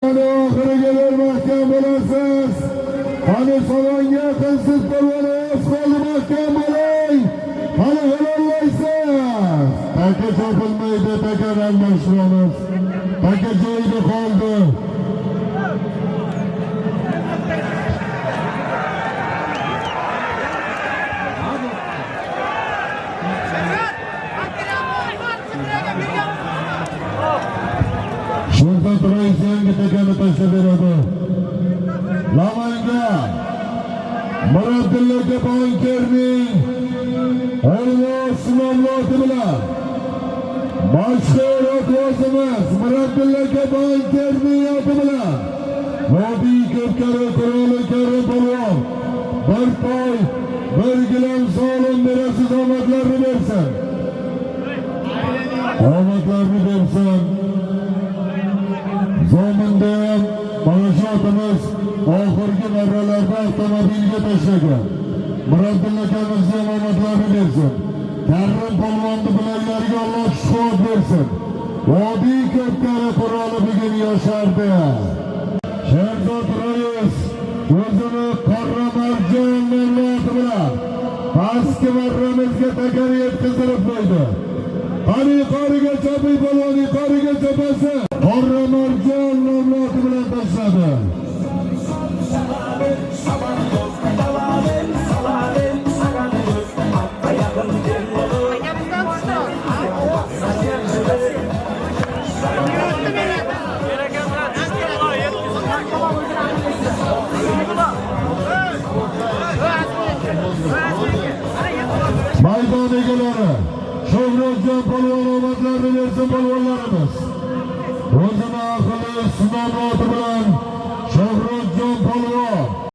Oxiri gelir mahkam bo'lasiz. Qani salonga qilsiz polvon qoldi mahkam bo'ling. Qani yo'llaysiz. Taka chopilmaydi, taka almashtiramiz. Taka joyida qoldi. Shunda turaysiz, yangi takani tashlab beradi. Lamanga Murodilla Bankerning Alloh sinovloti bilan mashhur o'zimiz Murodilla Bankerning oti bilan Vodiy ko'pkari quroli karim polvon bir toy bir gilam sog'lom berasiz, omadlarni bersin. Omadlarni bersin. Zominda mana shu otimiz oxirgi marralarda avtomobilga tashlagan. Murodilla akamizga omadlarni bersin. Karim polvonni bilaklariga Alloh shifo bersin. Vodiy ko'pkari quroli bugun yoshardi. Sherzod Rais o'zini qora marjon nomloti bilan pastki marramizga takani yetkazib qo'ydi. Qoriga choping polvon, qoriga chopasi. Qora marjon nomloti bilan tashladi. Maydon egalari Shohrodjon polvon omadlarini bersin polvonlarimiz. O'zini aqli sinovoti bilan